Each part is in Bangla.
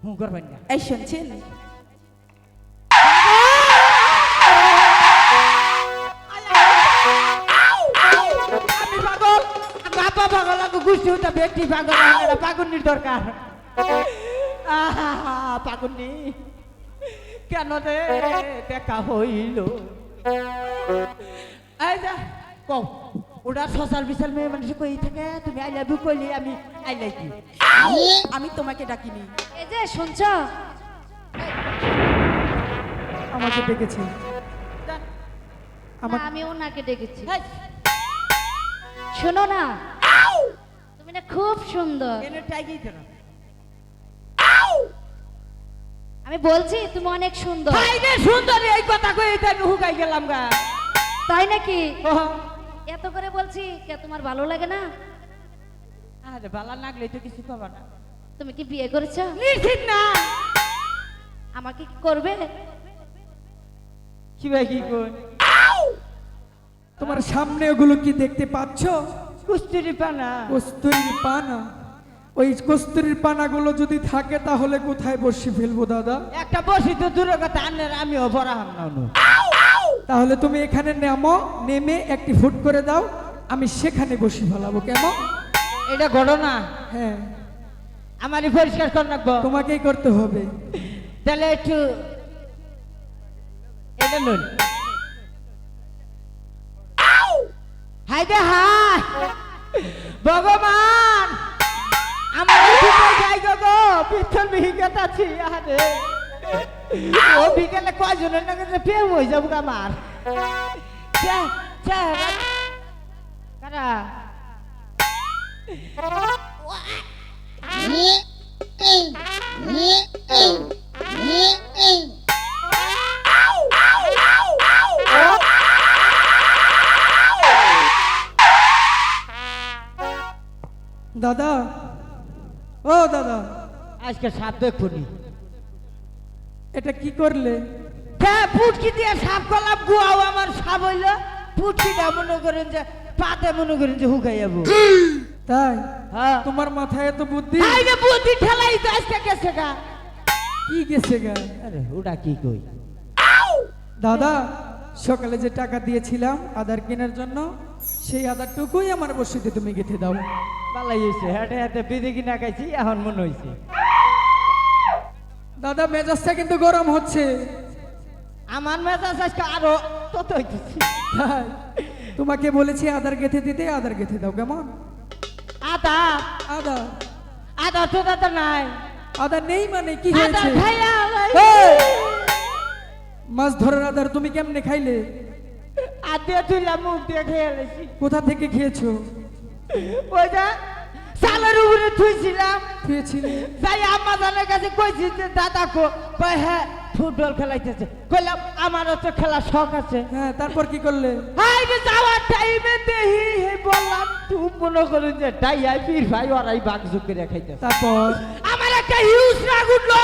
হুঁ করবেন না। এই শুনছেন? আমি পাগল, বাবা পাগল, আমি গুষ্টি হতে ব্যক্তি পাগল, আমার পাগলনির দরকার। পাগলনি কেন রে দেখা হইল? এই যা কও, ওটা সোশ্যাল বিশাল মেয়ে মানুষ কই থাকে, তুমি আই লাভ ইউ কইলি আমি আই লাইক ইউ। আমি তোমাকে ডাকিনি, এই যে শুনছ, আমাকে ডেকেছে। না, আমি ওনাকে ডেকেছি। হেই, শোনো না, তুমি না খুব সুন্দর। এনে টাইগেই তো না। আমি বলছি তুমি অনেক সুন্দর। হাই রে সুন্দরী, এই কথা কই তাই আমি হুকাই গেলাম গা। তাই নাকি? ওহ, এত করে বলছি, কে তোমার ভালো লাগে না? আরে বালা লাগলে তো কিছু পাবা না। তুমি কি বিয়ে করেছো? নিশ্চিত না। আমাকে কি করবে? কি ভাই কি কই? তোমার সামনে ওগুলো কি দেখতে পাচ্ছ? কুস্তুরি পানা। কস্তুরীর পানা। ওই কস্তুরীর পানাগুলো যদি থাকে তাহলে কোথায় বসে ফেলবো দাদা? একটা বসি তো দূরের কথা, আনের আমিও বড় হাম না অনু। তাহলে তুমি এখানে নেমে একটি ফুট করে দাও, আমি সেখানে বসে ফেলাবো। কেমন? এটা ঘটনা হ্যাঁ, আমারই পরিষ্কার করে রাখবো। তোমাকেই করতে হবে। তাহলে একটু এটা নুন। হাই দে হাই ভগবান, আমার যাই গো পিছন বিহিগত আছি। আরে ও বিকেলে কয়জনের নাকি প্রেম হয়ে যাবো আমার। কারা দাদা, ও দাদা, আজকে সাপ দেখুনি। এটা কি করলে? হ্যাঁ, পুটকি দিয়ে সাপ করলাম, গুয়াও আমার সাপ হইলো। পুটকিটা মনে করেন যে পাতে মনে করেন যে হুকাই যাবো। তাই? হ্যাঁ, তোমার মাথায় এত বুদ্ধি? এই যে বুদ্ধি ঠেলাই তো আজকে গেছে গা। কি গেছে গা? আরে ওটা কি কই? দাদা, সকালে যে টাকা দিয়েছিলাম আদার কেনার জন্য, সেই আদারটুকুই আমার বসিতে তুমি গেঁথে দাও। পালাই হয়েছে, হাটে হাতে বিধি কিনা খাইছি, এখন মনে হয়েছে। দাদা, মেজাজটা কিন্তু গরম হচ্ছে। আমার মেজাজ আজকে আরো তত হইতেছে। তাই? তোমাকে বলেছি আদার গেঁথে দিতে, আদার গেঁথে দাও। কেমন? আদা আদা আদা তো দাদা নাই। আদা নেই মানে কি আদা হয়েছে? খাইয়া এই! মাছ ধরার আদার তুমি কেমনে খাইলে? আদে তুইলা মুখ দিয়ে খেয়ে লেছি। কোথা থেকে খেয়েছো? ওই যে চালের উপরে থুইছিলাম, খেয়েছিলে? তাই আমাদের কাছে কইছি যে দাদা কই হ্যাঁ ফুটবল খেলাইতেছে। কইলাম আমারও তো খেলার শখ আছে। হ্যাঁ, তারপর কি করলে? হাই রে যাওয়ার টাইমে দেহি হে বললাম তুই মনে করেন যে ডাইয়াই পীর ভাই ওরাই বাঘ ঝুঁকে রেখাইতেছে। তারপর? আমার একটা হিউজ রাগ উঠলো,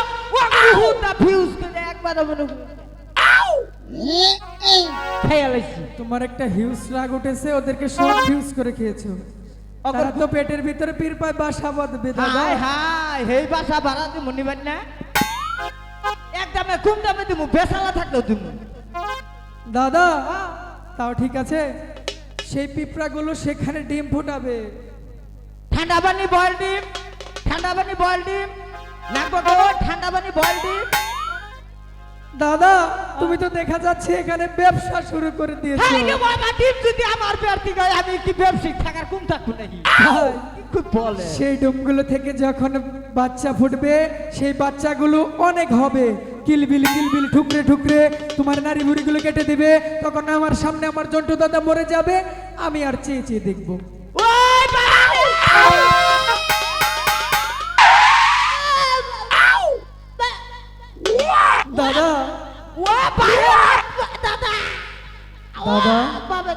ওটা ফিউজ করে একবার মনে করেন খেয়ে লাইছি। তোমার একটা হিউজ রাগ উঠেছে, ওদেরকে সব হিউজ করে খেয়েছো। তারা তো পেটের ভিতরে পীর পায় বাসা বাঁধবে দাদা। হাই হাই হেই বাসা ভাড়া দিব নিবেন না, একদমে কম দামে দিব, বেসালা থাকলেও দিব। দাদা, তাও ঠিক আছে, সেই পিঁপড়াগুলো সেখানে ডিম ফোটাবে। ঠান্ডা পানি বয়েল ডিম, ঠান্ডা পানি বয়েল ডিম লাগবে তো, ঠান্ডা পানি বয়েল ডিম। দাদা, তুমি তো দেখা যাচ্ছে এখানে ব্যবসা শুরু করে দিয়েছো। হাই রে বাবা, ডিম যদি আমার ব্যর্থী হয় আমি কি ব্যবসায়িক থাকার কোন থাকবো নাকি? হাই, কি বলে সেই ডিমগুলো থেকে যখন বাচ্চা ফুটবে, সেই বাচ্চাগুলো অনেক হবে, কিলবিল কিলবিল ঠুকরে ঠুকরে তোমার নারী বুড়িগুলো কেটে দিবে। তখন আমার সামনে আমার জন্টু দাদা মরে যাবে, আমি আর চেয়ে চেয়ে দেখবো। ওই দাদা, ও বাবা দাদা দাদা, বাবা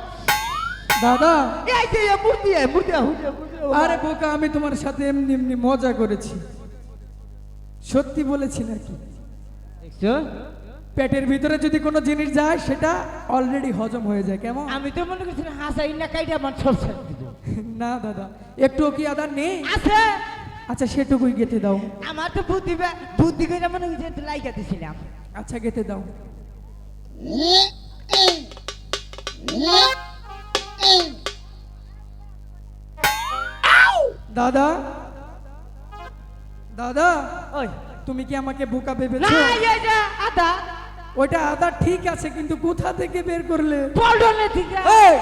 দাদা, এই যে মূর্তি মূর্তি আরে বোকা, আমি তোমার সাথে এমনি এমনি মজা করেছি, সত্যি বলেছি নাকি? দেখছো, পেটের ভিতরে যদি কোনো জিনিস যায় সেটা অলরেডি হজম হয়ে যায়। কেমন? আমি তো মনে করছি হাসাই না কাইটা আমার সব ছেড়ে দিব। না দাদা, একটু কি আদার নেই? আছে আচ্ছা সেটুকুই গেতে দাও। আমার তো বুদ্ধি করে মনে হচ্ছে একটু লাইকা দিছিলাম। আচ্ছা গেতে দাও। দাদা দাদা ওই তুমি কি আমাকে বোকা না ভেবেছো? এই যে আদা ওইটা আদা ঠিক আছে, কিন্তু কোথা থেকে বের করলে? পল্টনে থেকে এই!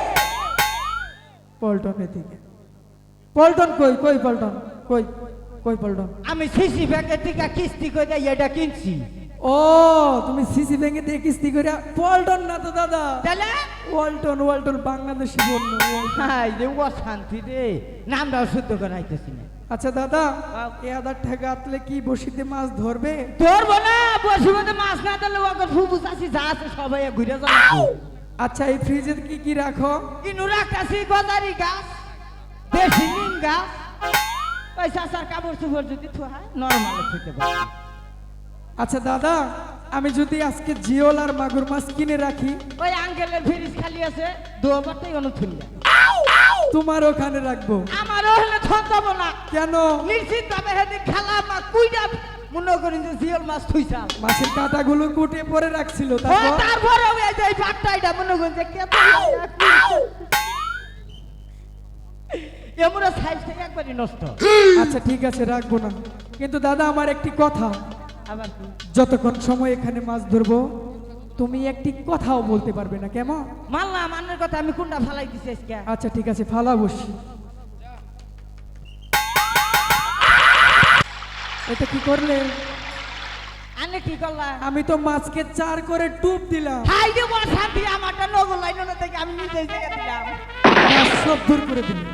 পল্টনে থেকে? পল্টন কই? কই পল্টন? কই কই পল্টন? আমি সিসি ব্যাংকের থেকে কিস্তি করে এটা কিনছি। ও তুমি সিসি ব্যাংকে দিয়ে কিস্তি করে? পল্টন না তো দাদা, তাহলে ওয়ালটন। ওয়ালটন বাংলাদেশি বন্য ওয়ালটন। হ্যাঁ যে ও শান্তি রে, নামটাও শুদ্ধ করাইতেছি না। আচ্ছা দাদা, এই আদার টাকা আতলে কি বসিতে মাছ ধরবে? ধরবো না, বসে মধ্যে মাছ না দিলে ওকে ফুবু চাষি যা আছে সবাই ঘুরে যাবো। আচ্ছা এই ফ্রিজে কি কি রাখো? ইনু রাখতেছি গজারি গাছ, দেশি নিম গাছ, ওই চাষার কাপড় চুপড় যদি থোয়া নর্মাল খেতে পারি। আচ্ছা দাদা, আমি যদি আজকে জিওল আর মাগুর মাছ কিনে রাখি, ওই আঙ্কেলের ফ্রিজ খালি আছে, দুবারটাই অনুঠুল্লা তোমার ওখানে রাখবো? আমারও হলে থন যাবো না। কেন? নিশ্চিত ভাবে হেদি খালা মাছ কুইটা মনে করি যে জিওল মাছ থুইছাম। মাছের কাঁটাগুলো কুটে পরে রাখছিল, ও তারপর? তারপরে ওই যে এই পাটটাইটা মনে করি যে কেত এমন সাইজ থেকে একবারই নষ্ট। আচ্ছা ঠিক আছে, রাখবো না। কিন্তু দাদা আমার একটি কথা, আবার কি? যতক্ষণ সময় এখানে মাছ ধরবো তুমি একটি কথাও বলতে পারবে না, কেমন? মানলাম মানের কথা, আমি কোনটা ফালাই দিছি আজকে। আচ্ছা ঠিক আছে, ফালা বসি। এটা কি করলে? আনে কি করলা? আমি তো মাছকে 4 করে ডুব দিলাম, হাই যে শান্তি আমারটা নগর লাইন থেকে আমি নিজেই জায়গা দিলাম। মাছ সব দূর করে দিলে।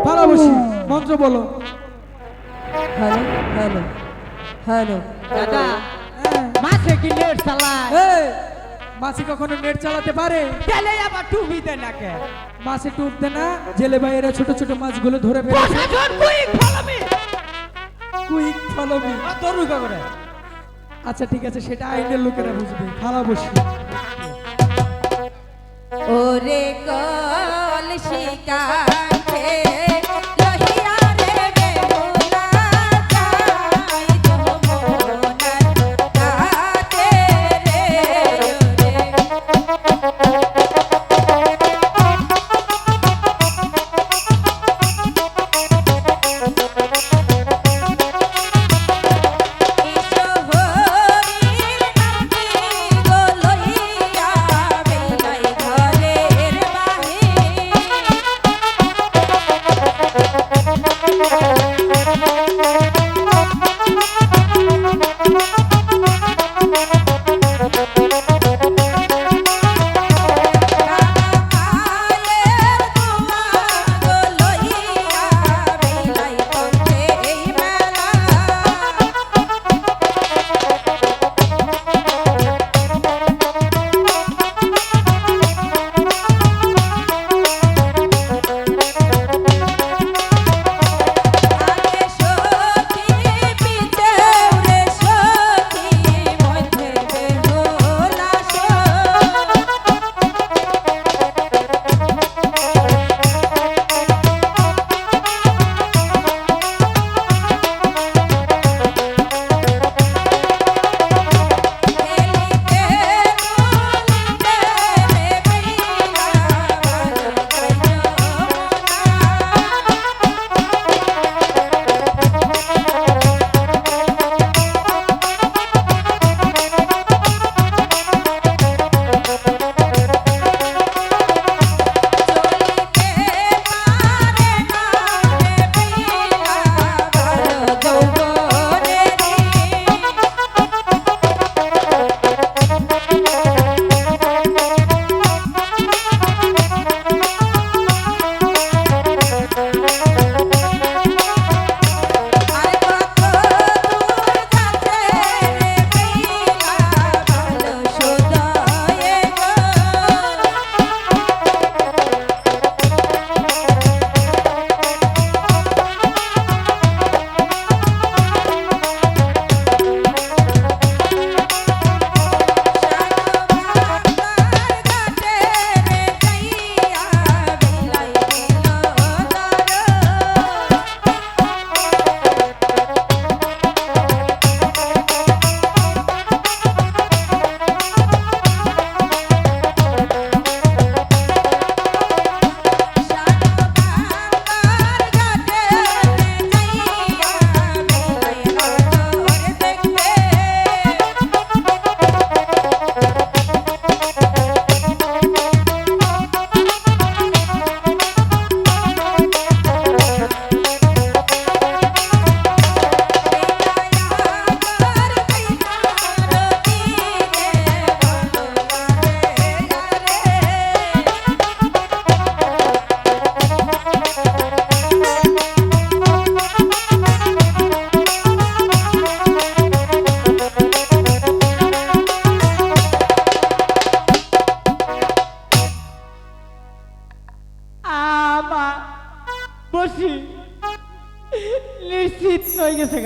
ফালা বসি, মন্ত্র বলো। Hello hello hello. দাদা হ্যাঁ। মাছে কি নেট চালায়? এই, মাছে কখনো নেট চালাতে পারে? তাহলে আবার টুপি দেয় নাকে? মাছে টুপ দে না, জেলে বাইরে ছোট ছোট মাছগুলো ধরে ফেলে। প্রশাসন quick follow me. Quick follow me. দরু করে। আচ্ছা ঠিক আছে, সেটা আইনের লোকেরা বুঝবে। ফালা বসি। ওরে কলসি কাছে লহিয়া রে বেহুলা যাই যমুনার ঘাটে রে ঈশ্বরীর নামটি গো লহিয়া বেলাই ঘরের বাহির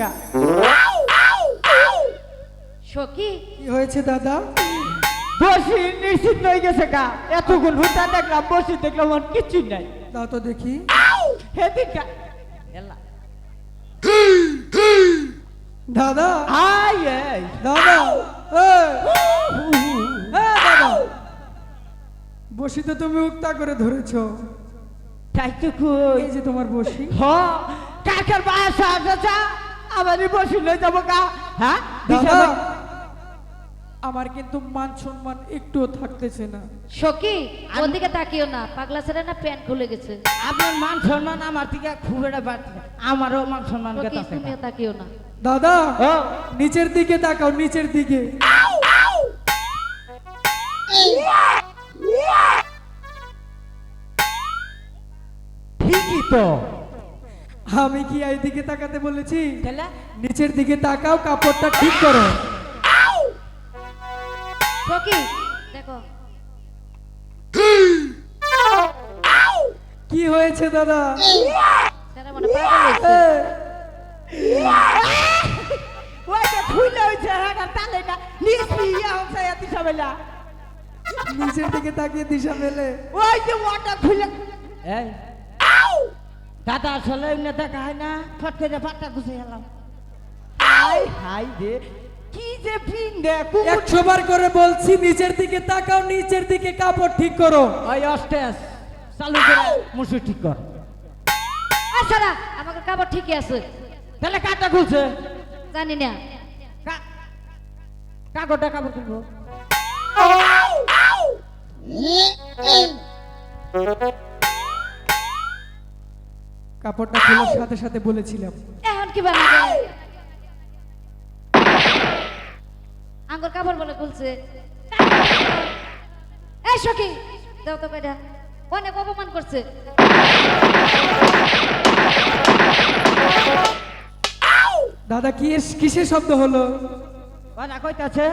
গা সখী কি হয়েছে দাদা? বসি নিশ্চিত হয়ে গেছে গা, এতক্ষণ হুতা দেখলাম, বসি দেখলাম আর কিছু নাই। দাও তো দেখি। হেদিকা এলা দাদা আই এই দাদা এই, দাদা বসি তো তুমি উক্তা করে ধরেছো। তাই তো কই এই যে তোমার বসি। হ কাকের বাসা আছে আমারই বসি লই যাব গা। হ্যাঁ দাদা আমার কিন্তু মান সম্মান একটুও থাকতেছে না। সখী ওদিকে তাকিও না, পাগলা ছেড়ে না প্যান্ট খুলে গেছে। আপনার মান সম্মান আমার থেকে খুব একটা বাড়ছে, আমারও মান সম্মান সখী কথা তুমিও তাকিও না। দাদা ও নিচের দিকে তাকাও, নিচের দিকে। ঠিকই তো আমি কি এই দিকে তাকাতে বলেছি? তাহলে নিচের দিকে তাকাও, কাপড়টা ঠিক করো। সখী দেখো কি হয়েছে দাদা? সেটা মনে পাগল হয়েছে। ওই যে খুলে হইছে হাগার তালে না নিসি আমসা এতি সবেলা নিচের দিকে তাকিয়ে দিশা মেলে। ওই যে ওটা খুলে এই দাদা আসলে এমনি দেখা হয় না, ফট করে পাটটা গুছে গেলাম। হাই হাই রে কি যে পিন্দে কুকুর 100 বার করে বলছি নিচের দিকে তাকাও, নিচের দিকে কাপড় ঠিক করো। ওই অস্টেস চালু করে মুসু ঠিক কর। আচ্ছা না, আমাকে কাপড় ঠিকই আছে, তাহলে কাটা খুলছে জানি না। কাগজটা কাপড় খুলবো। কাপড়টা খোলার সাথে সাথে বলেছিলাম। এখন কি বানাবে? আঙ্গুর কাপড় বলে খুলছে। এই সখী দাও তো কয়টা, অনেক অপমান করছে। দাদা কি কিসের শব্দ হলো? ওরা কইতাছে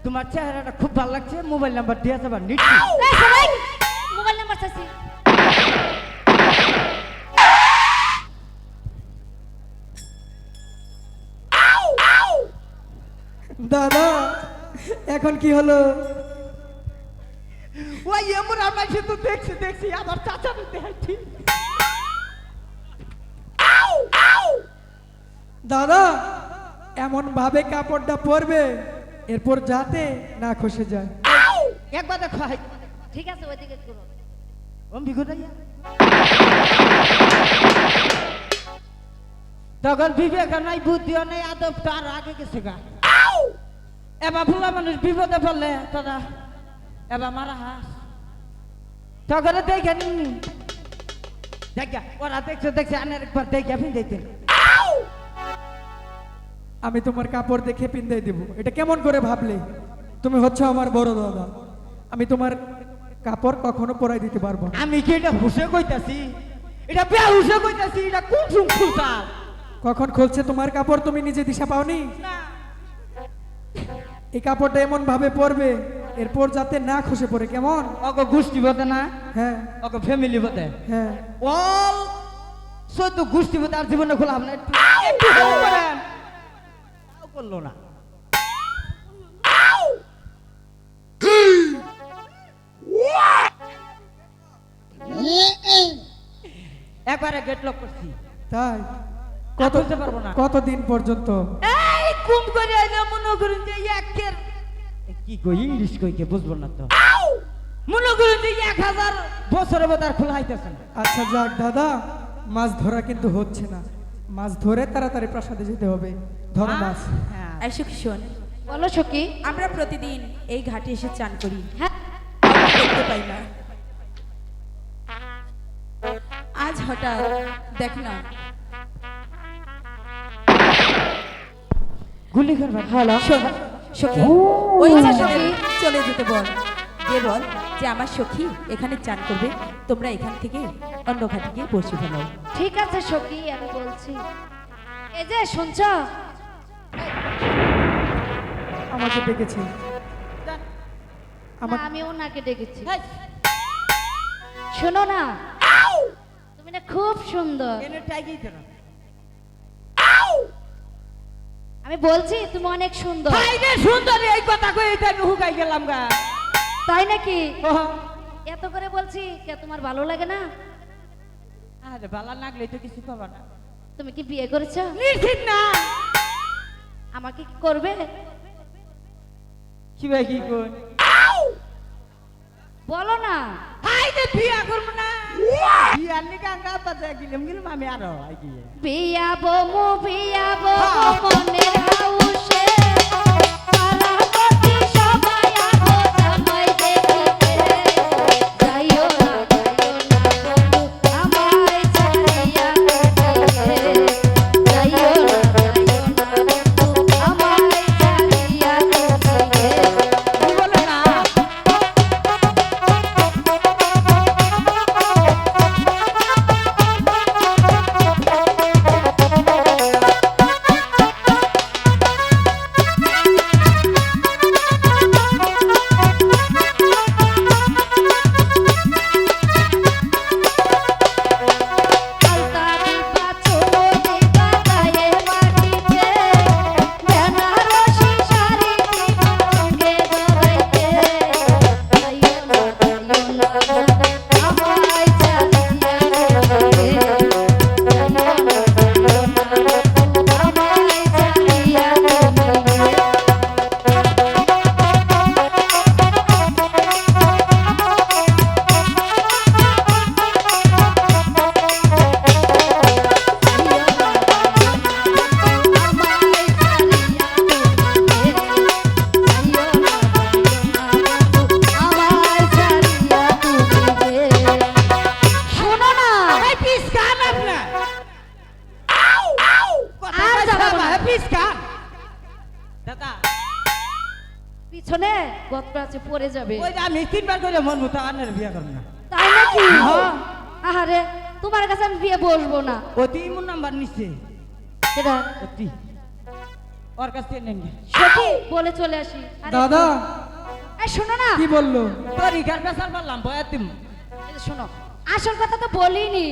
তোমার চেহারাটা খুব ভালো লাগছে, মোবাইল নাম্বার দিয়ে যাবা নিচ্ছি। এই সবাই মোবাইল নাম্বার চাইছি। দাদা এখন কি হলো? ওই এমন আমার তো দেখছি দেখছি আমার চাচা দেখাচ্ছি। দাদা এমন ভাবে কাপড়টা পরবে এরপর যাতে না খসে যায়। একবার দেখো হাই ঠিক আছে ওইদিকে করো। অম্বি কোথায় তখন বিবেক নাই বুদ্ধিও নেই, আদব তার আগে গেছে গা। এবার ফুলা মানুষ বিপদে পড়লে তোরা এবার মারা হাস তখন দেখে নি দেখা ওরা দেখছে দেখছে আনের একবার দেখে ফিরে আমি তোমার কাপড় দেখে পিন্দাই দেব, এটা কেমন করে ভাবলে? তুমি হচ্ছে আমার বড় দাদা, আমি তোমার কাপড় কখনো পরাই দিতে পারবো না। আমি কি এটা হুসে কইতাছি, এটা বেয়া হুসে কইতাছি, এটা কোন সুম খুলতা কখন খুলছে তোমার কাপড় তুমি নিজে দিশা পাওনি? না এই কাপড়টা এমন ভাবে পরবে এরপর যাতে না খসে পড়ে। কেমন? ওকে গোষ্ঠী বতে না, হ্যাঁ ওকে ফ্যামিলি বতে, হ্যাঁ। অল সদ্য গোষ্ঠী বতে আর জীবনে খোলা হবে না। একটু help করেন। তাও করলো না। একবারে গেট লক করছি, তাই? কত হতে পারবো না। কতদিন পর্যন্ত? এই কুম করে আইলে মনে করুন যে একের কি কই ইংলিশ কই কে বুঝবো না তো, মনে করুন যে 1000 বছরের বাদার খোলা হইতেছে না। আচ্ছা যাক দাদা, মাছ ধরা কিন্তু হচ্ছে না, মাছ ধরে তাড়াতাড়ি প্রাসাদে যেতে হবে। ধরো মাছ। হ্যাঁ। আর সুখী শোন, বলো সখী। আমরা প্রতিদিন এই ঘাটে এসে চান করি, হ্যাঁ কাউকে দেখতে পাই না। আজ হঠাৎ দেখ না, গুলি করবা ভালো। শোন সখী, ওই বলো ছেলেদের সখী। চলে যেতে বল, দিয়ে বল যে আমার সখী এখানে চান করবে, তোমরা এখান থেকে অন্য ঘাটে গিয়ে বসে ফেলো। ঠিক আছে সখী, আমি বলছি। এই যে শুনছ, আমাকে ডেকেছে। না, আমার- আমি ওনাকে ডেকেছি। হেই, শোনো না, তুমি না খুব সুন্দর। এনে টাইগেই তো না। আমি বলছি তুমি অনেক সুন্দর। হাই রে সুন্দরী, এই কথা কই তাই আমি হুকাই গেলাম গা। তাই নাকি? ওহ, এত করে বলছি কে তোমার ভালো লাগে না? আরে বালা লাগলে তো কিছু পাবা না। তুমি কি বিয়ে করেছো? নিশ্চিত না। আমাকে কি করবে? কি ভাই কি কই? বলো না। হাই রে বিয়া করব না। বিয়া নিকা আঙ্গা পাতা গিলম আমি আরো আই গিয়ে। বিয়া বমু মনের হাউসে পাড়াপড়শি সবাই আগো জামাই দেখিতে। যাইও না বন্ধু আমায় ছাড়িয়া কোথায়। যাইও না বন্ধু আমায় ছাড়িয়া কোথায়। কি বলে না? আলতা দিবা চুলো দিবা গায়ে মাটিতে। বেনারসি শাড়ি দিবা সঙ্গে জড়াইতে। যাইও না বন্ধু আমায় ছাড়িয়া কোথায়। যাইও না বন্ধু আমায় ছাড়িয়া কোথায়। শোনো না, এই পিস কান আপনা। কথা আর কইছ যাবো না, না। পিস কান। দাদা, পিছনে গতরাতে পড়ে যাবে। ওই যে আমি তিনবার করে মন মতো আনের বিয়া করব না। তাই নাকি? হ্যাঁ। আহারে, তোমার কাছে আমি বিয়ে বসবো না। অতি ইমন নাম্বার নিছে। সেটা অতি। ওর কাছ থেকে নেন। সত্যি বলে চলে আসি। আরে, দাদা এই শোনো না, কি বললো? তোর ইগার বেসার বললাম বয়াতিম। এই যে শোনো, আসল কথা তো বলিনি।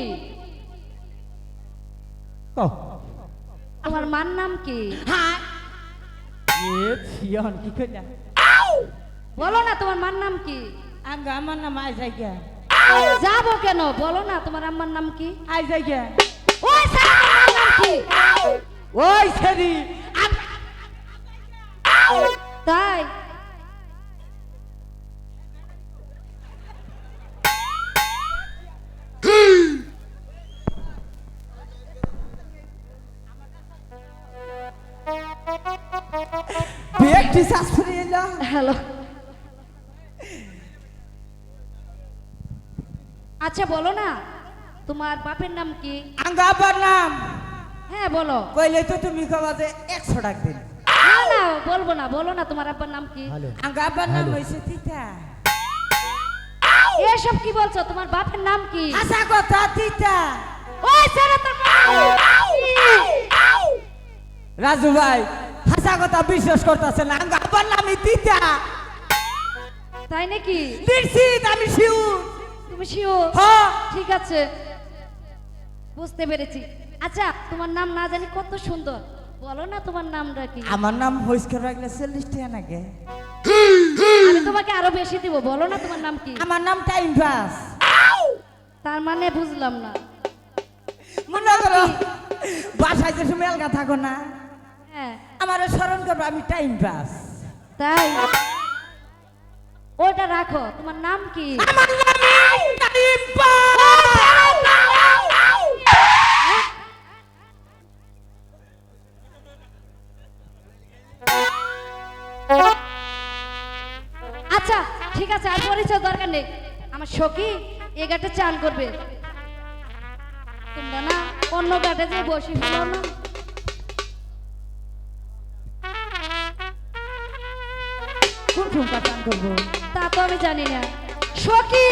কও। তোমার মার নাম কি? হ্যাঁ। এ ছিয়ন কি কইলা? বলো না তোমার মার নাম কি? আঙ্গা আমার নাম আই যাইগা। যাবো কেন, বলো না তোমার আম্মার নাম কি? আই যাইগা। ওই সারার মার নাম কি? ওই সেরি। তাই ব্যক্তি শাস্ত্রী এলা। হ্যালো, আচ্ছা বলো না তোমার বাপের নাম কি? আঙ্গা আবার নাম হ্যাঁ বলো। কইলে তো তুমি কবা যে 100 টাকা দিন। না না বলবো না, বলো না তোমার আব্বার নাম কি? আঙ্গা আবার নাম হইছে তিতা। এসব কি বলছো? তোমার বাপের নাম কি? আশা কথা তিতা। ওই সারা তোর বাপের নাম কি? রাজু ভাই হাসা কথা বিশ্বাস করতেছে না। আঙ্গা আবার নামই তিতা। তাই নাকি? নিশ্চিত আমি শিউর। তুমি শিওর? হ্যাঁ। ঠিক আছে, বুঝতে পেরেছি। আচ্ছা তোমার নাম না জানি কত সুন্দর, বলো না তোমার নামটা কি? আমার নাম হইস্কর রাখলে 40 টাকা নাগে। আমি তোমাকে আরো বেশি দিব, বলো না তোমার নাম কি? আমার নাম টাইম পাস। তার মানে বুঝলাম না। মনে করো বাসায় যে সময় এলগা থাকো না, হ্যাঁ আমার স্মরণ করবো আমি টাইম পাস। তাই, ওটা রাখো। তোমার নাম কি? আমার নাম টাইম পাস। আচ্ছা ঠিক আছে, আর পরিচয় দরকার নেই। আমার সখী এ ঘাটে চান করবে, তোমরা না অন্য ঘাটে যে বসি হলো না। কোন ঠুমকা টান করবো? তা তো আমি জানি না। সখী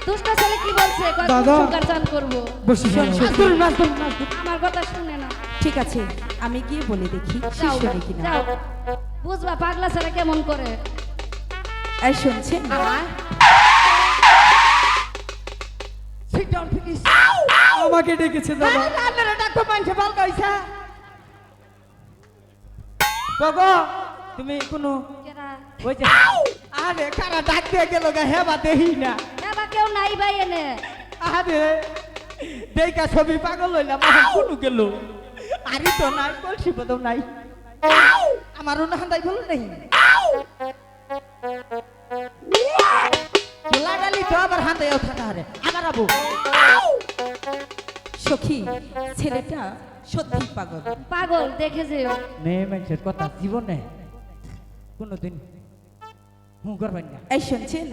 দুষ্ট ছেলে কি বলছে? কয় দাদা। সুগার চান করবো। বসে নাচুন, নাচুন, নাচুন। আমার কথা শুনে না। ঠিক আছে, আমি গিয়ে বলে দেখি যাও শিষ্য নাকি না। যাও, বুঝবা পাগলা ছেলে কেমন করে। এই শুনছেন? Sit down, please. আমাকে ডেকেছে দাদা। আরে, আপনারা ডাকো, মানুষে ভাল কইছে। গগো তুমি কোনো কেরা ওই যে আরে কারা ডাক দিয়ে গেল গা হেবা দেহি না এবা কেউ নাই ভাই এনে আরে দেখা ছবি পাগল হইলাম এখন কোনো গেল আরি তো নাই কলসি পদম নাই আমারও না হান্দাই বলো নাই লাগালি তো আবার হান্দাইও থাকা হারে আমার আবু সখী ছেলেটা সত্যি পাগল। পাগল দেখে যেও মেয়ে মানুষের কথা জীবনে কোনোদিন হুঁ করবেন না এই শুনছেন,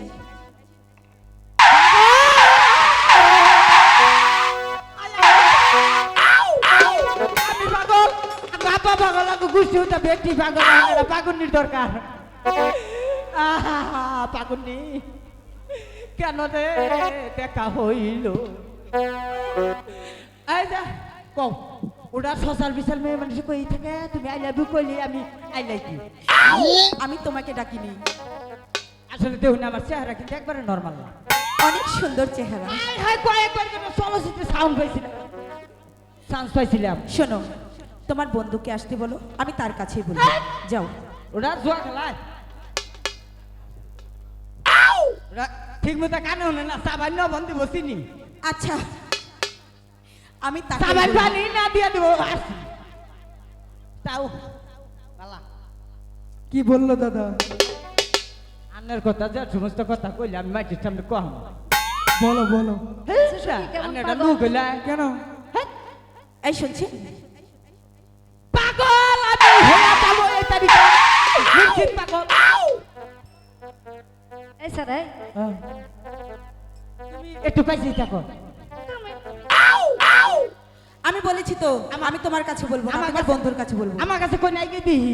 আমি পাগল বাবা পাগল আমি গুছি হতে ব্যক্তি পাগল আমার পাগলনির দরকার পাগলনি কেন রে দেখা হইল এই যা কও ওটা সোশ্যাল বিশাল মেয়ে মানুষ কই থাকে তুমি আই লাভ ইউ কইলি আমি আই লাইক ইউ আমি তোমাকে ডাকিনি। আসলে দেখুন আমার চেহারা কিন্তু একবারে নর্মাল না অনেক সুন্দর চেহারা। হাই কয়েকবার যেন চলচ্চিত্রে সাউন্ড পাইছিলাম চান্স পাইছিলাম শোনো, তোমার বন্ধুকে আসতে বলো, আমি তার কাছেই বলবো। যাও। ওরা জোয়া খেলায় ওরা ঠিক মতো কানে হনে না সাবান্য বন্ধু বসিনি আচ্ছা, আমি তাকে সাবান বলবো। পানি না দিয়ে দেবো আসি তাও বালা কি বললো দাদা? আন্নের কথা যা সমস্ত কথা কইলে আমি মাইটির সামনে কম বলো বলো। কেমন আন্নেরটা পাগল? নু কইলা কেন? এই শুনছেন, পাগল আমি হইয়া যাবো এই তারিখে নিশ্চিত পাগল এই স্যার এই তুমি একটু পাইছি থাকো আমি বলেছি তো আমি তোমার কাছে বলবো না, আমার তোমার কাছে- বন্ধুর কাছে বলবো। আমার কাছে কই নাই গিয়ে দিহি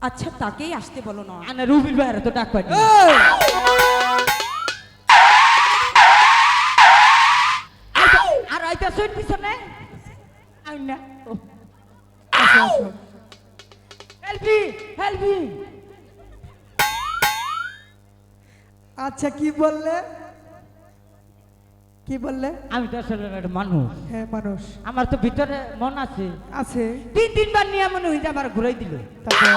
আচ্ছা, তাকেই আসতে বলো না। আন্না রুবির বাইরে তো ডাক পাই আর আইতা শুন পিছনে আই না আসো আসো। হেল্পি হেল্পি আচ্ছা কি বললে? কি বললে? আমি তো আসলে একটা মানুষ হ্যাঁ মানুষ আমার তো ভিতরে মন আছে আছে। তিনবার নিয়ে মনে হইতে আমার ঘুরাই দিল তারপর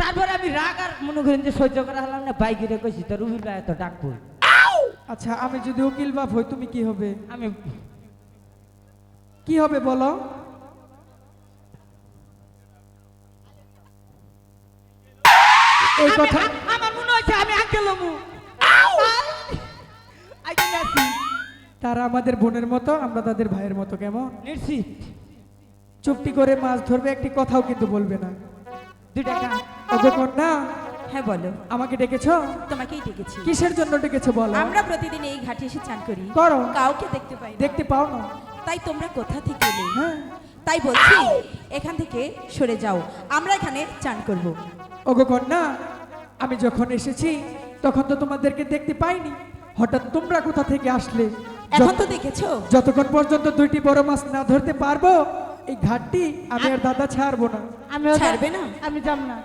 তারপরে আমি রাগ আর মনে করেন যে সহ্য করা হলাম না বাইকে কইছি তো রুবির ভাই তো ডাকবো আচ্ছা আমি যদি উকিল বাপ হই তুমি কি হবে? আমি কি হবে বলো? এই কথা আমার মনে হচ্ছে আমি আঙ্কেল মু আইতে নাছি তারা আমাদের বোনের মতো, আমরা তাদের ভাইয়ের মতো। কেমন নিশ্চিত চুপটি করে মাছ ধরবে, একটি কথাও কিন্তু বলবে না। 2 টাকা অতক্ষণ না হ্যাঁ বলো, আমাকে ডেকেছো? তোমাকেই ডেকেছি। কিসের জন্য ডেকেছো বলো? আমরা প্রতিদিন এই ঘাটে এসে চান করি, করো। কাউকে দেখতে পাই না। দেখতে পাও না? তাই তোমরা কোথা থেকে এলে? হ্যাঁ তাই বলছি এখান থেকে সরে যাও, আমরা এখানে চান করব। অগোকর না, আমি যখন এসেছি তখন তো তোমাদেরকে দেখতে পাইনি, হঠাৎ তোমরা কোথা থেকে আসলে? এখন তো দেখেছো। যতক্ষণ পর্যন্ত 2টি বড় মাছ না ধরতে পারবো এই ঘাটটি আমি আর দাদা ছাড়বো না। আমি ছাড়বে না? আমি যাব না